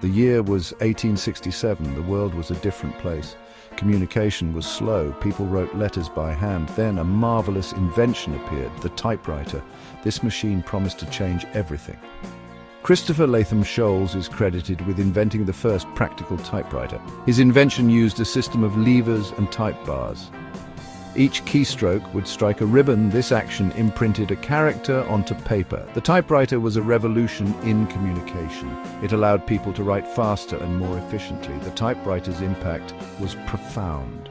The year was 1867. The world was a different place. Communication was slow. People wrote letters by hand. Then a marvelous invention appeared, the typewriter. This machine promised to change everything. Christopher Latham Scholes is credited with inventing the first practical typewriter. His invention used a system of levers and type bars. Each keystroke would strike a ribbon. This action imprinted a character onto paper. The typewriter was a revolution in communication. It allowed people to write faster and more efficiently. The typewriter's impact was profound.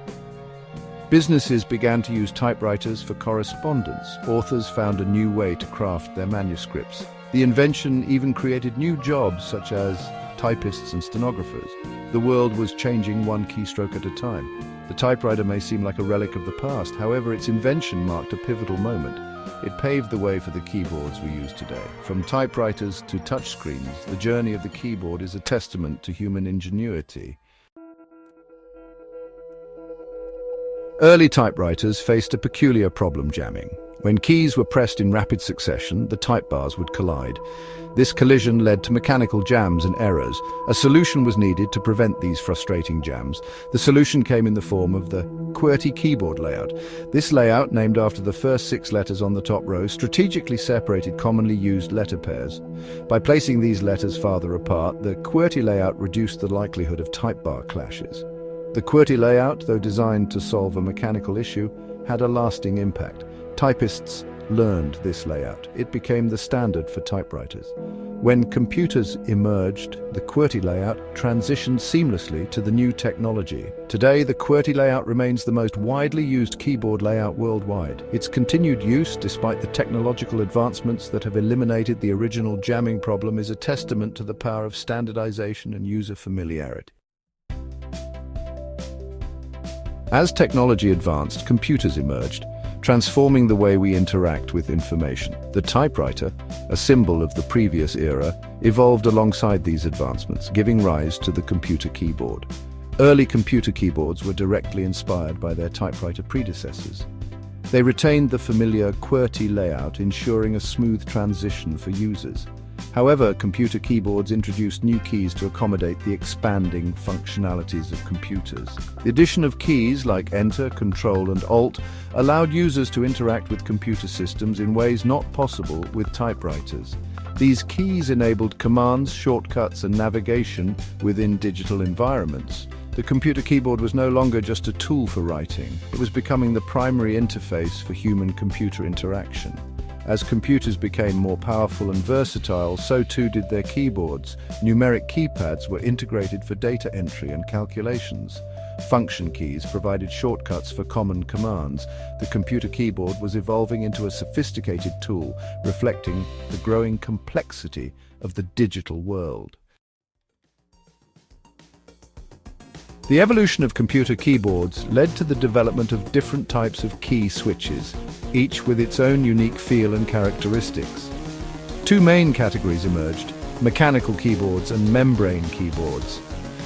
Businesses began to use typewriters for correspondence. Authors found a new way to craft their manuscripts. The invention even created new jobs such as typists and stenographers. The world was changing one keystroke at a time. The typewriter may seem like a relic of the past. However, its invention marked a pivotal moment. It paved the way for the keyboards we use today. From typewriters to touchscreens, the journey of the keyboard is a testament to human ingenuity. Early typewriters faced a peculiar problem: jamming. When keys were pressed in rapid succession, the type bars would collide. This collision led to mechanical jams and errors. A solution was needed to prevent these frustrating jams. The solution came in the form of the QWERTY keyboard layout. This layout, named after the first 6 letters on the top row, strategically separated commonly used letter pairs. By placing these letters farther apart, the QWERTY layout reduced the likelihood of type bar clashes. The QWERTY layout, though designed to solve a mechanical issue, had a lasting impact. Typists learned this layout. It became the standard for typewriters. When computers emerged, the QWERTY layout transitioned seamlessly to the new technology. Today, the QWERTY layout remains the most widely used keyboard layout worldwide. Its continued use, despite the technological advancements that have eliminated the original jamming problem, is a testament to the power of standardization and user familiarity. As technology advanced, computers emerged, transforming the way we interact with information. The typewriter, a symbol of the previous era, evolved alongside these advancements, giving rise to the computer keyboard. Early computer keyboards were directly inspired by their typewriter predecessors. They retained the familiar QWERTY layout, ensuring a smooth transition for users. However, computer keyboards introduced new keys to accommodate the expanding functionalities of computers. The addition of keys like Enter, Control, and Alt allowed users to interact with computer systems in ways not possible with typewriters. These keys enabled commands, shortcuts, and navigation within digital environments. The computer keyboard was no longer just a tool for writing. It was becoming the primary interface for human-computer interaction. As computers became more powerful and versatile, so too did their keyboards. Numeric keypads were integrated for data entry and calculations. Function keys provided shortcuts for common commands. The computer keyboard was evolving into a sophisticated tool, reflecting the growing complexity of the digital world. The evolution of computer keyboards led to the development of different types of key switches, each with its own unique feel and characteristics. 2 main categories emerged: mechanical keyboards and membrane keyboards.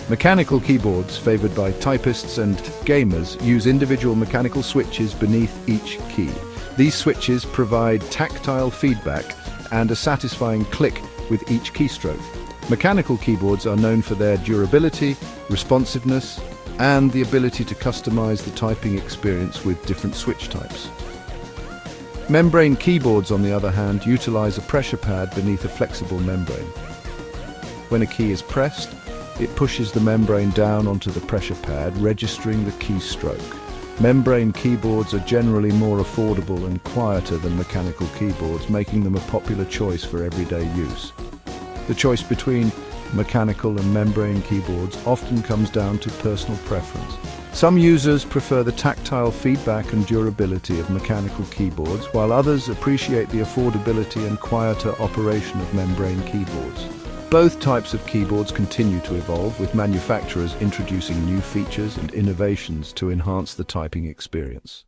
Mechanical keyboards, favored by typists and gamers, use individual mechanical switches beneath each key. These switches provide tactile feedback and a satisfying click with each keystroke. Mechanical keyboards are known for their durability, responsiveness, and the ability to customize the typing experience with different switch types. Membrane keyboards, on the other hand, utilize a pressure pad beneath a flexible membrane. When a key is pressed, it pushes the membrane down onto the pressure pad, registering the keystroke. Membrane keyboards are generally more affordable and quieter than mechanical keyboards, making them a popular choice for everyday use. The choice between mechanical and membrane keyboards often comes down to personal preference. Some users prefer the tactile feedback and durability of mechanical keyboards, while others appreciate the affordability and quieter operation of membrane keyboards. Both types of keyboards continue to evolve, with manufacturers introducing new features and innovations to enhance the typing experience.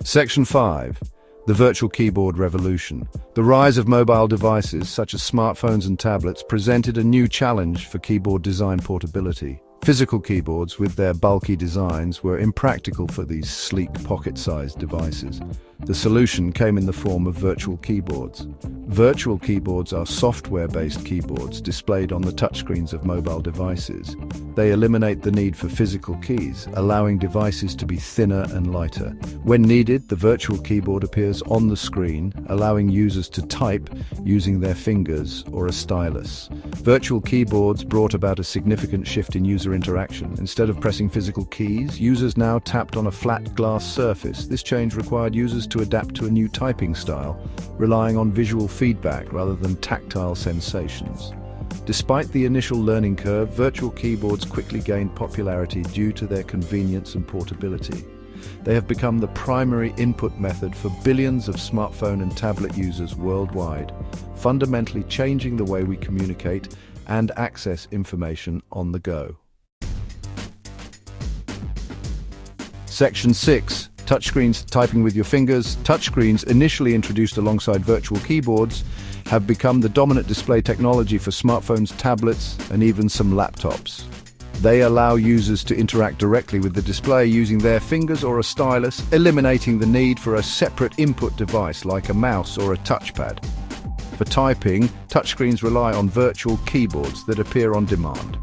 Section 5. The virtual keyboard revolution. The rise of mobile devices, such as smartphones and tablets, presented a new challenge for keyboard design portability. Physical keyboards, with their bulky designs, were impractical for these sleek pocket-sized devices. The solution came in the form of virtual keyboards. Virtual keyboards are software-based keyboards displayed on the touchscreens of mobile devices. They eliminate the need for physical keys, allowing devices to be thinner and lighter. When needed, the virtual keyboard appears on the screen, allowing users to type using their fingers or a stylus. Virtual keyboards brought about a significant shift in user interaction. Instead of pressing physical keys, users now tapped on a flat glass surface. This change required users to adapt to a new typing style, relying on visual feedback rather than tactile sensations. Despite the initial learning curve, virtual keyboards quickly gained popularity due to their convenience and portability. They have become the primary input method for billions of smartphone and tablet users worldwide, fundamentally changing the way we communicate and access information on the go. Section 6. Touchscreens, typing with your fingers. Touchscreens, initially introduced alongside virtual keyboards, have become the dominant display technology for smartphones, tablets, and even some laptops. They allow users to interact directly with the display using their fingers or a stylus, eliminating the need for a separate input device like a mouse or a touchpad. For typing, touchscreens rely on virtual keyboards that appear on demand.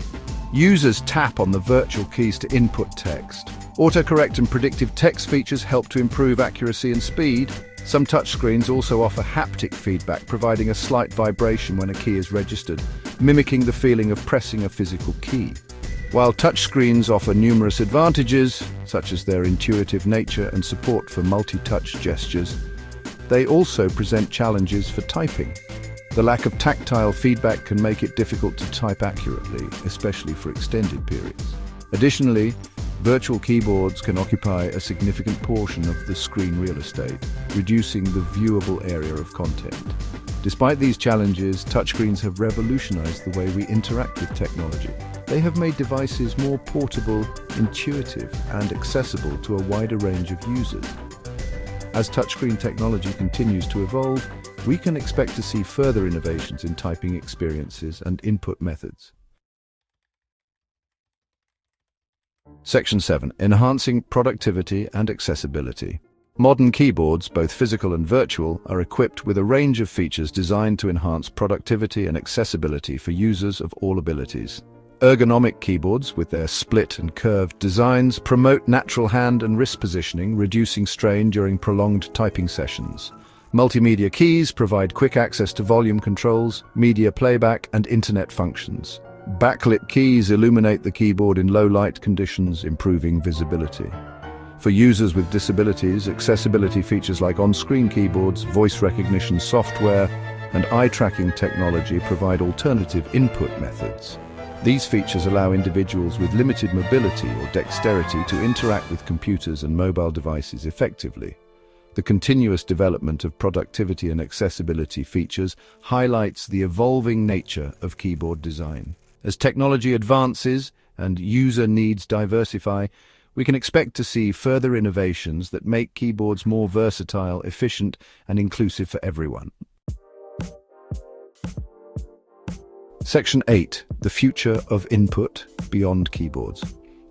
Users tap on the virtual keys to input text. Autocorrect and predictive text features help to improve accuracy and speed. Some touchscreens also offer haptic feedback, providing a slight vibration when a key is registered, mimicking the feeling of pressing a physical key. While touchscreens offer numerous advantages, such as their intuitive nature and support for multi-touch gestures, they also present challenges for typing. The lack of tactile feedback can make it difficult to type accurately, especially for extended periods. Additionally, virtual keyboards can occupy a significant portion of the screen real estate, reducing the viewable area of content. Despite these challenges, touchscreens have revolutionized the way we interact with technology. They have made devices more portable, intuitive, and accessible to a wider range of users. As touchscreen technology continues to evolve, we can expect to see further innovations in typing experiences and input methods. Section 7. Enhancing productivity and accessibility. Modern keyboards, both physical and virtual, are equipped with a range of features designed to enhance productivity and accessibility for users of all abilities. Ergonomic keyboards, with their split and curved designs, promote natural hand and wrist positioning, reducing strain during prolonged typing sessions. Multimedia keys provide quick access to volume controls, media playback, and internet functions. Backlit keys illuminate the keyboard in low light conditions, improving visibility. For users with disabilities, accessibility features like on-screen keyboards, voice recognition software, and eye-tracking technology provide alternative input methods. These features allow individuals with limited mobility or dexterity to interact with computers and mobile devices effectively. The continuous development of productivity and accessibility features highlights the evolving nature of keyboard design. As technology advances and user needs diversify, we can expect to see further innovations that make keyboards more versatile, efficient, and inclusive for everyone. Section 8. The future of input beyond keyboards.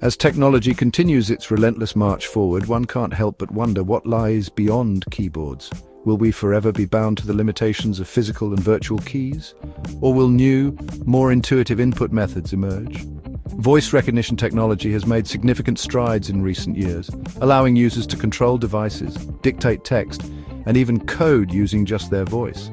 As technology continues its relentless march forward, one can't help but wonder what lies beyond keyboards. Will we forever be bound to the limitations of physical and virtual keys? Or will new, more intuitive input methods emerge? Voice recognition technology has made significant strides in recent years, allowing users to control devices, dictate text, and even code using just their voice.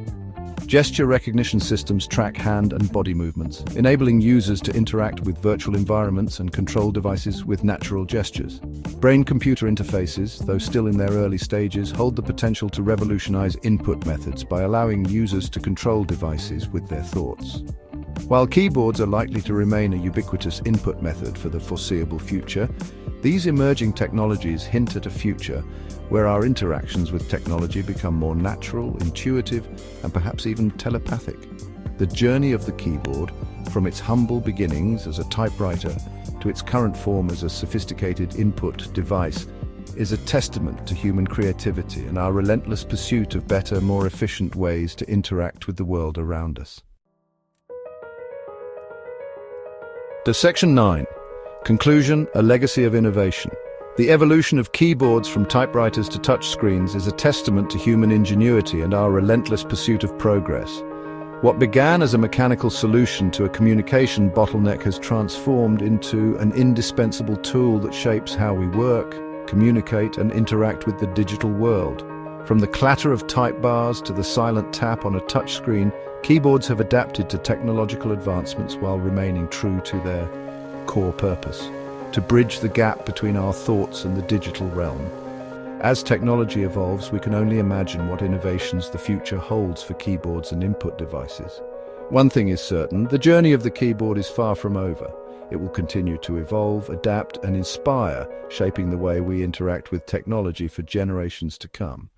Gesture recognition systems track hand and body movements, enabling users to interact with virtual environments and control devices with natural gestures. Brain-computer interfaces, though still in their early stages, hold the potential to revolutionize input methods by allowing users to control devices with their thoughts. While keyboards are likely to remain a ubiquitous input method for the foreseeable future, these emerging technologies hint at a future where our interactions with technology become more natural, intuitive, and perhaps even telepathic. The journey of the keyboard, from its humble beginnings as a typewriter to its current form as a sophisticated input device, is a testament to human creativity and our relentless pursuit of better, more efficient ways to interact with the world around us. To Section 9. Conclusion, a legacy of innovation. The evolution of keyboards from typewriters to touchscreens is a testament to human ingenuity and our relentless pursuit of progress. What began as a mechanical solution to a communication bottleneck has transformed into an indispensable tool that shapes how we work, communicate, and interact with the digital world. From the clatter of type bars to the silent tap on a touchscreen, keyboards have adapted to technological advancements while remaining true to their core purpose: to bridge the gap between our thoughts and the digital realm. As technology evolves, we can only imagine what innovations the future holds for keyboards and input devices. One thing is certain, the journey of the keyboard is far from over. It will continue to evolve, adapt, and inspire, shaping the way we interact with technology for generations to come.